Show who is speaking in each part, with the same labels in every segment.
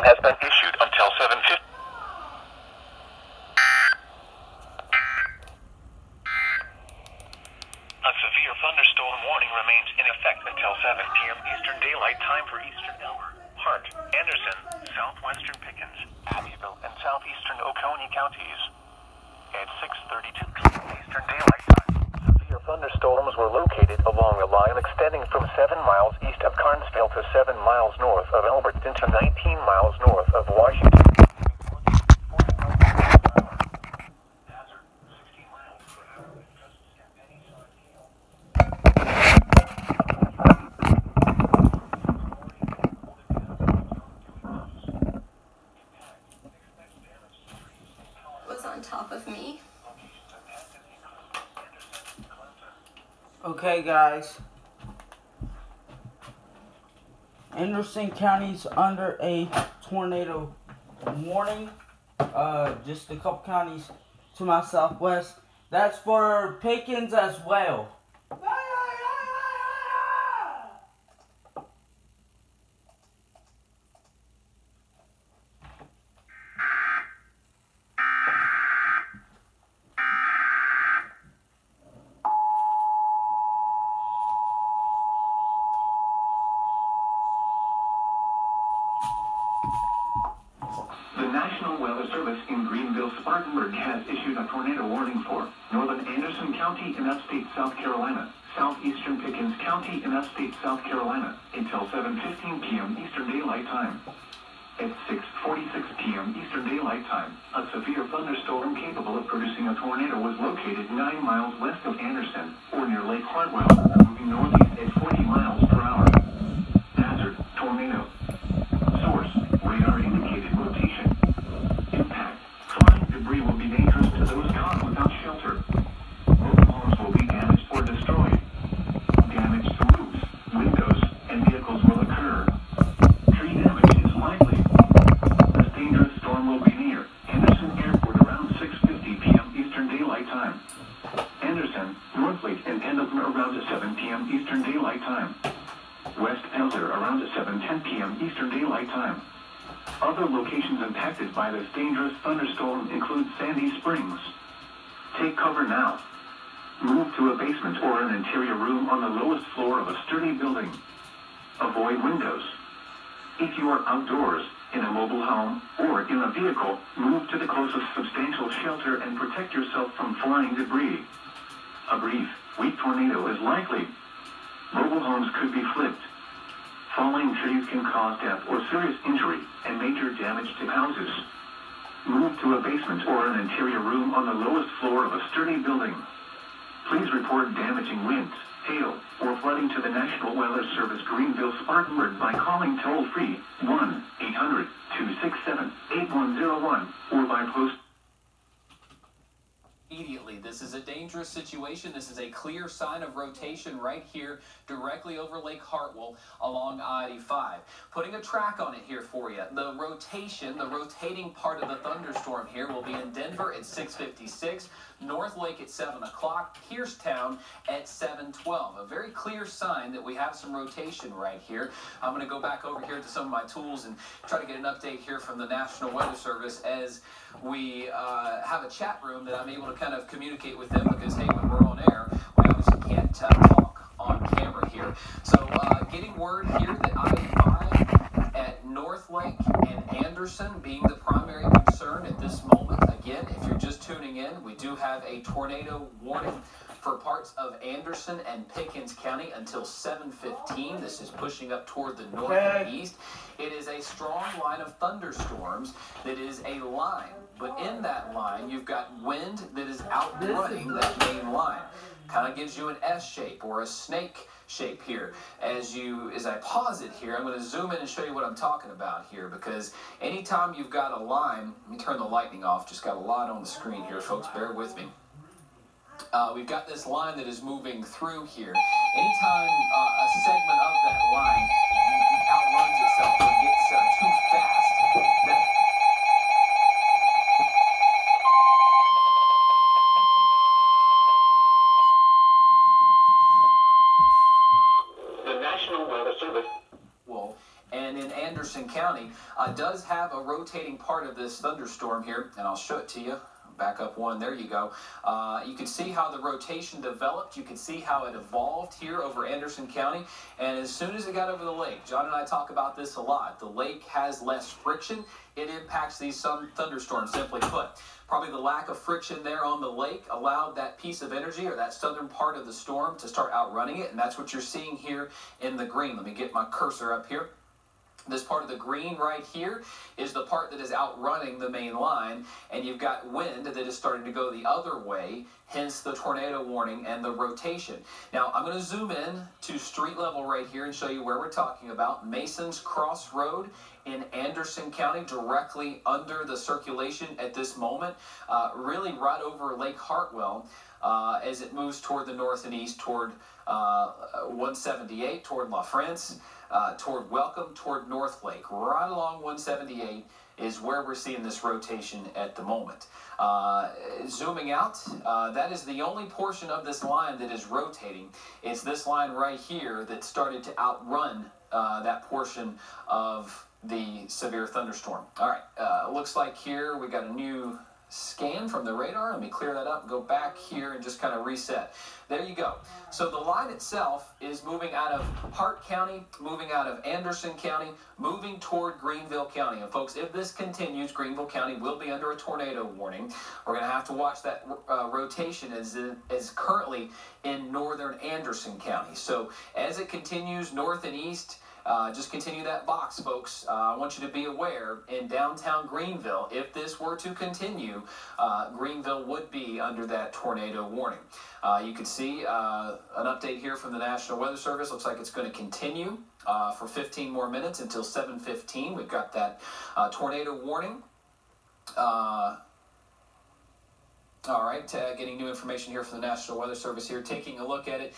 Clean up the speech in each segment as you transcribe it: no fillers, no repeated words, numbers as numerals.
Speaker 1: warning has been issued until 7:50. A severe thunderstorm warning remains in effect until 7 p.m. Eastern Daylight Time for Eastern Elmer, Hart, Anderson, southwestern Pickens, Abbeville, and southeastern Oconee counties. At 6:32 p.m. Eastern Daylight Time, severe thunderstorms were located along a line extending from 7 miles east of Carnesville to 7 miles north of Alberton to 19 miles north of Washington.
Speaker 2: On top of me.
Speaker 3: Okay, guys. Anderson County's under a tornado warning. Just a couple counties to my southwest. That's for Pickens as well.
Speaker 1: The National Weather Service in Greenville-Spartanburg has issued a tornado warning for northern Anderson County in upstate South Carolina, southeastern Pickens County in upstate South Carolina until 7:15 p.m. Eastern Daylight Time. At 6:46 p.m. Eastern Daylight Time, a severe thunderstorm capable of producing a tornado was located 9 miles west of Anderson, or near Lake Hartwell, moving northeast at 40 miles per hour. Hazard, tornado. Source, radar indicated rotation. Impact, flying debris will be dangerous to those caught without shelter. Mobile homes will be damaged or destroyed. Damage to roofs, windows, and vehicles will occur. Tree damage is likely. This dangerous storm will be near Henderson Airport around 6:50 p.m. Eastern Daylight Time. Anderson, Northlake, and Pendleton around 7 p.m. Eastern Daylight Time. West Pelzer around 7:10 p.m. Eastern Daylight Time. Other locations impacted by this dangerous thunderstorm include Sandy Springs. Take cover now. Move to a basement or an interior room on the lowest floor of a sturdy building. Avoid windows. If you are outdoors, in a mobile home, or in a vehicle, move to the closest substantial shelter and protect yourself from flying debris. A brief, weak tornado is likely. Mobile homes could be flipped. Falling trees can cause death or serious injury and major damage to houses. Move to a basement or an interior room on the lowest floor of a sturdy building. Please report damaging winds, hail, or flooding to the National Weather Service Greenville-Spartanburg by calling toll-free 1-800-267-8101 or by post.
Speaker 4: Immediately. This is a dangerous situation. This is a clear sign of rotation right here directly over Lake Hartwell along I-85. Putting a track on it here for you. The rotation, the rotating part of the thunderstorm here will be in Denver at 6:56, North Lake at 7 o'clock, Piercetown at 7:12. A very clear sign that we have some rotation right here. I'm going to go back over here to some of my tools and try to get an update here from the National Weather Service as we have a chat room that I'm able to kind of communicate with them because, hey, when we're on air, we obviously can't talk on camera here. So getting word here that I-85 at North Lake and Anderson being the primary concern at this moment. Again, if you're just tuning in, we do have a tornado warning for parts of Anderson and Pickens County until 7:15. This is pushing up toward the north and east. It is a strong line of thunderstorms that is a line. But in that line, you've got wind that is outrunning that main line. Kind of gives you an S shape or a snake shape here. As I pause it here, I'm going to zoom in and show you what I'm talking about here, because anytime you've got a line, let me turn the lightning off, just got a lot on the screen here, folks, bear with me. We've got this line that is moving through here. Anytime a segment of that line outruns itself or gets too fast, the National Weather Service. Well, and in Anderson County, does have a rotating part of this thunderstorm here, and I'll show it to you. Back up one, there you go. You can see how the rotation developed. You can see how it evolved here over Anderson County. And as soon as it got over the lake, John and I talk about this a lot, the lake has less friction. It impacts these thunderstorms, simply put. Probably the lack of friction there on the lake allowed that piece of energy or that southern part of the storm to start outrunning it. And that's what you're seeing here in the green. Let me get my cursor up here. This part of the green right here is the part that is outrunning the main line, and you've got wind that is starting to go the other way, hence the tornado warning and the rotation. Now, I'm going to zoom in to street level right here and show you where we're talking about. Mason's Cross Road in Anderson County, directly under the circulation at this moment, really right over Lake Hartwell as it moves toward the north and east, toward 178, toward La France, toward Welcome, toward North Lake. Right along 178 is where we're seeing this rotation at the moment. Zooming out, that is the only portion of this line that is rotating. It's this line right here that started to outrun that portion of the severe thunderstorm. All right, looks like here we got a new scan from the radar. Let me clear that up and go back here and just kind of reset. There you go. So the line itself is moving out of Hart County, moving out of Anderson County, moving toward Greenville County. And folks, if this continues, Greenville County will be under a tornado warning. We're going to have to watch that rotation as currently in northern Anderson County. So as it continues north and east, just continue that box, folks. I want you to be aware, in downtown Greenville, if this were to continue, Greenville would be under that tornado warning. You can see an update here from the National Weather Service. Looks like it's going to continue for 15 more minutes until 7:15. We've got that tornado warning. All right, getting new information here from the National Weather Service here, taking a look at it.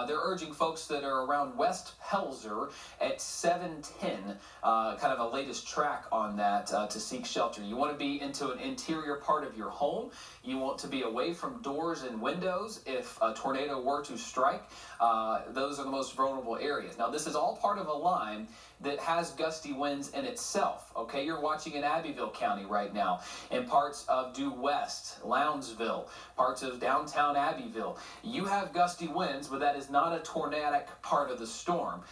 Speaker 4: They're urging folks that are around West Pelzer at 7:10, kind of a latest track on that to seek shelter. You want to be into an interior part of your home. You want to be away from doors and windows if a tornado were to strike. Those are the most vulnerable areas. Now, this is all part of a line that has gusty winds in itself. Okay, you're watching in Abbeville County right now, in parts of Due West, Lounsville, parts of downtown Abbeville. You have gusty winds, but that is not a tornadic part of the storm.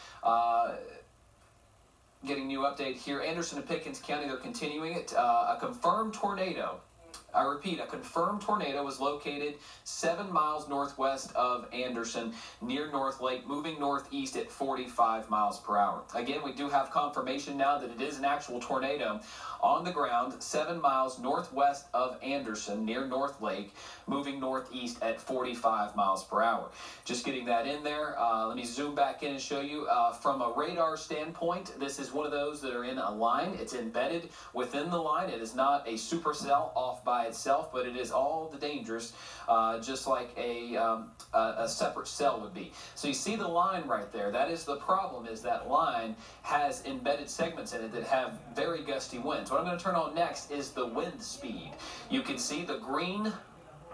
Speaker 4: Getting new update here. Anderson and Pickens County, they're continuing it. A confirmed tornado. I repeat, a confirmed tornado was located 7 miles northwest of Anderson near North Lake, moving northeast at 45 miles per hour. Again, we do have confirmation now that it is an actual tornado on the ground 7 miles northwest of Anderson near North Lake, moving northeast at 45 miles per hour. Just getting that in there. Let me zoom back in and show you. From a radar standpoint, this is one of those that are in a line. It's embedded within the line. It is not a supercell off by itself, but it is all the dangerous, just like a separate cell would be. So you see the line right there. That is the problem, is that line has embedded segments in it that have very gusty winds. What I'm going to turn on next is the wind speed. You can see the green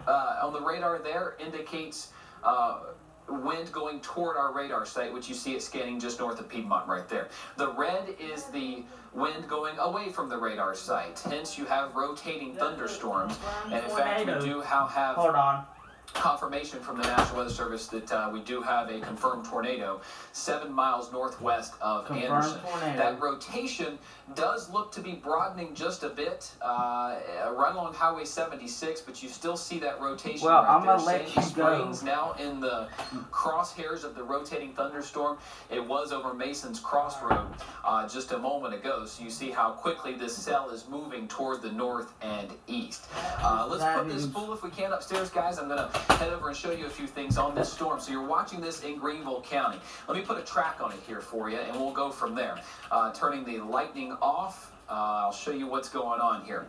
Speaker 4: on the radar there indicates wind going toward our radar site, which you see it scanning just north of Piedmont right there. The red is the wind going away from the radar site. Hence, you have rotating thunderstorms. And in fact, we do have confirmation from the National Weather Service that we do have a confirmed tornado 7 miles northwest of Anderson. That rotation does look to be broadening just a bit right along Highway 76, but you still see that rotation right there. Sandy Springs now in the crosshairs of the rotating thunderstorm. It was over Mason's Crossroad just a moment ago, so you see how quickly this cell is moving toward the north and east. Let's put this pool, if we can, upstairs, guys. I'm going to head over and show you a few things on this storm. So you're watching this in Greenville County. Let me put a track on it here for you, and we'll go from there. Turning the lightning off, I'll show you what's going on here.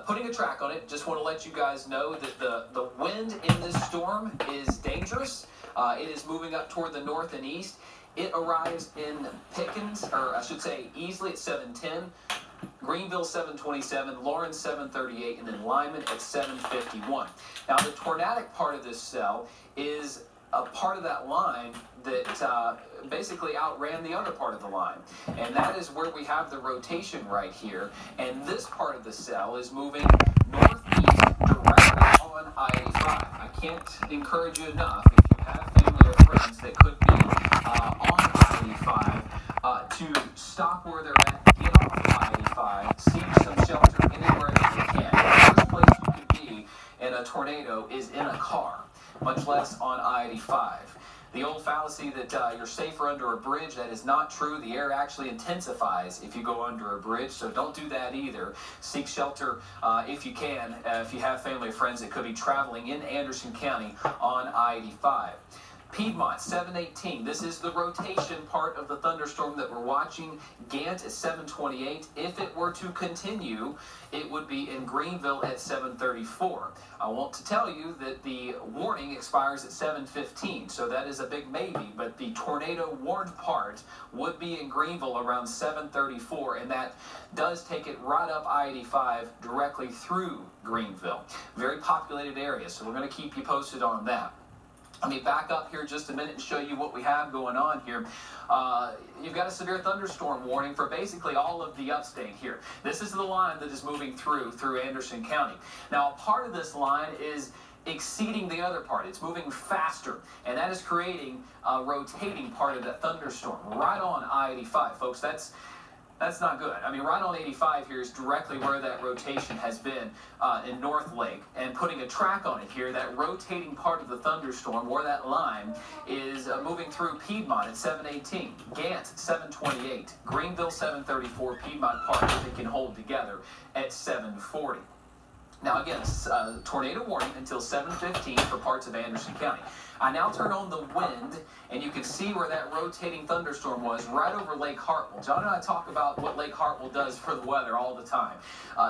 Speaker 4: Putting a track on it, just want to let you guys know that the wind in this storm is dangerous. It is moving up toward the north and east. It arrives in Pickens, or I should say Easley at 7:10. Greenville 7:27, Lawrence 7:38, and then Lyman at 7:51. Now, the tornadic part of this cell is a part of that line that basically outran the other part of the line. And that is where we have the rotation right here. And this part of the cell is moving northeast directly on I-85. I can't encourage you enough, if you have family or friends that could be on I-85, to stop where they're at, get off I-85, seek some shelter anywhere that you can. The first place you could be in a tornado is in a car, much less on I-85. The old fallacy that you're safer under a bridge, that is not true. The air actually intensifies if you go under a bridge, so don't do that either. Seek shelter if you can, if you have family or friends that could be traveling in Anderson County on I-85. Piedmont, 718. This is the rotation part of the thunderstorm that we're watching. Gant at 728. If it were to continue, it would be in Greenville at 734. I want to tell you that the warning expires at 7:15, so that is a big maybe, but the tornado warned part would be in Greenville around 7:34, and that does take it right up I-85 directly through Greenville. Very populated area, so we're going to keep you posted on that. Let me back up here just a minute and show you what we have going on here. You've got a severe thunderstorm warning for basically all of the upstate here. This is the line that is moving through Anderson County. Now, a part of this line is exceeding the other part. It's moving faster, and that is creating a rotating part of that thunderstorm right on I-85. Folks, that's not good. I mean, right on 85 here is directly where that rotation has been in North Lake. And putting a track on it here, that rotating part of the thunderstorm, where that line is moving through Piedmont at 718, Gant 728, Greenville 734, Piedmont Park, if it can hold together at 740. Now again, tornado warning until 7:15 for parts of Anderson County. I now turn on the wind, and you can see where that rotating thunderstorm was right over Lake Hartwell. John and I talk about what Lake Hartwell does for the weather all the time.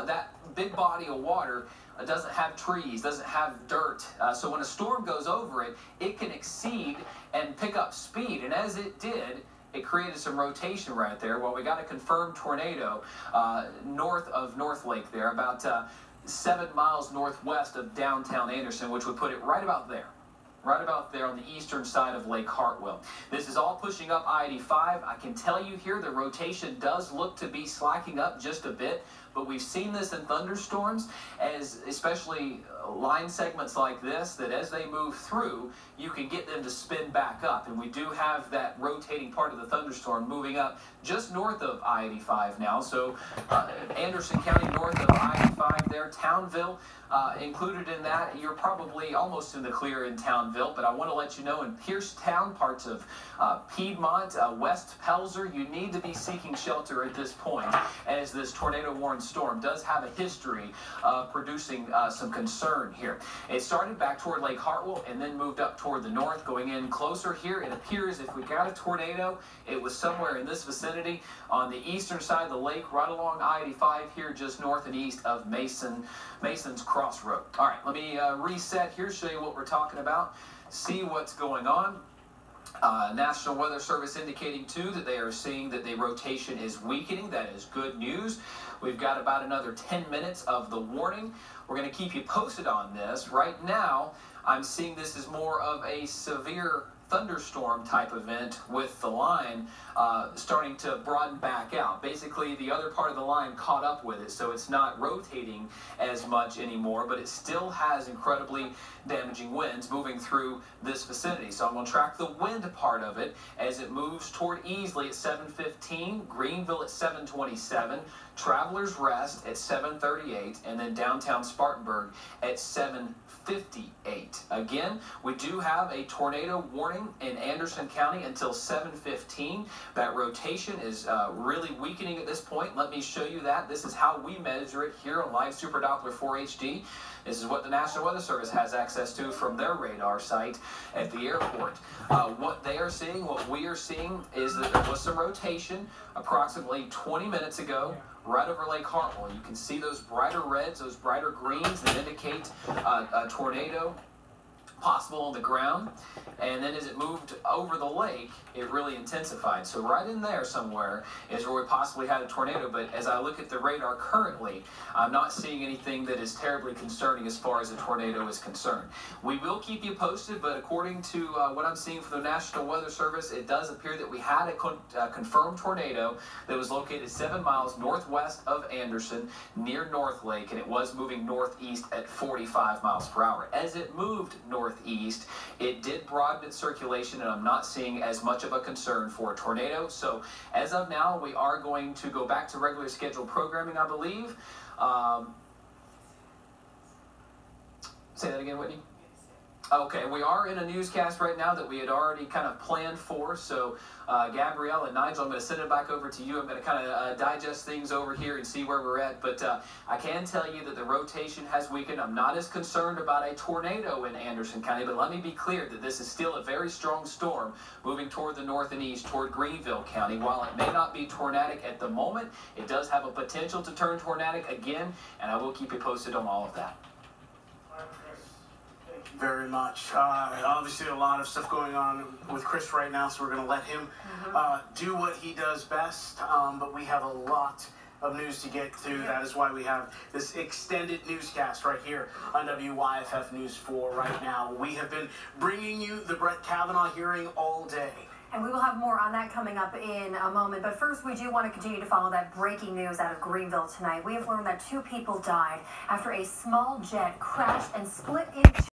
Speaker 4: That big body of water doesn't have trees, doesn't have dirt. So when a storm goes over it, it can exceed and pick up speed. And as it did, it created some rotation right there. Well, we got a confirmed tornado north of North Lake there, about 7 miles northwest of downtown Anderson, which would put it right about there on the eastern side of Lake Hartwell. This is all pushing up I-85. I can tell you here the rotation does look to be slacking up just a bit, but we've seen this in thunderstorms, as especially line segments like this, that as they move through, you can get them to spin back up. And we do have that rotating part of the thunderstorm moving up just north of I-85 now. So Anderson County north of I-85 there, Townville included in that. You're probably almost in the clear in Townville, but I want to let you know in Piercetown, parts of Piedmont, West Pelzer, you need to be seeking shelter at this point, as this tornado-warned storm does have a history of producing some concern here. It started back toward Lake Hartwell and then moved up toward the north, going in closer here. It appears if we got a tornado, it was somewhere in this vicinity on the eastern side of the lake, right along I-85 here, just north and east of Mason's Crossroad. All right, let me reset here, show you what we're talking about, see what's going on. National Weather Service indicating, too, that they are seeing that the rotation is weakening. That is good news. We've got about another 10 minutes of the warning. We're going to keep you posted on this. Right now, I'm seeing this as more of a severe thunderstorm type event, with the line starting to broaden back out. Basically, the other part of the line caught up with it, so it's not rotating as much anymore, but it still has incredibly damaging winds moving through this vicinity. So I'm going to track the wind part of it as it moves toward Easley at 7:15, Greenville at 7:27, Travelers Rest at 7:38, and then downtown Spartanburg at 7:58. Again, we do have a tornado warning in Anderson County until 7:15. That rotation is really weakening at this point. Let me show you that. This is how we measure it here on Live Super Doppler 4 HD. This is what the National Weather Service has access to from their radar site at the airport. What they are seeing, what we are seeing, is that there was some rotation approximately 20 minutes ago right over Lake Hartwell. You can see those brighter reds, those brighter greens that indicate a tornado possible on the ground, and then as it moved over the lake, it really intensified. So right in there somewhere is where we possibly had a tornado, but as I look at the radar currently, I'm not seeing anything that is terribly concerning as far as a tornado is concerned. We will keep you posted, but according to what I'm seeing from the National Weather Service, it does appear that we had a confirmed tornado that was located 7 miles northwest of Anderson near North Lake, and it was moving northeast at 45 miles per hour. As it moved northeast, it did broaden its circulation, and I'm not seeing as much of a concern for a tornado. So as of now, we are going to go back to regular scheduled programming, I believe. Say that again, Whitney. Okay, we are in a newscast right now that we had already kind of planned for. So Gabrielle and Nigel, I'm going to send it back over to you. I'm going to kind of digest things over here and see where we're at. But I can tell you that the rotation has weakened. I'm not as concerned about a tornado in Anderson County, but let me be clear that this is still a very strong storm moving toward the north and east toward Greenville County. While it may not be tornadic at the moment, it does have a potential to turn tornadic again, and I will keep you posted on all of that.
Speaker 5: Very much. Obviously, a lot of stuff going on with Chris right now, so we're going to let him do what he does best. But we have a lot of news to get to. That is why we have this extended newscast right here on WYFF News 4 right now. We have been bringing you the Brett Kavanaugh hearing all day.
Speaker 6: And we will have more on that coming up in a moment. But first, we do want to continue to follow that breaking news out of Greenville tonight. We have learned that 2 people died after a small jet crashed and split into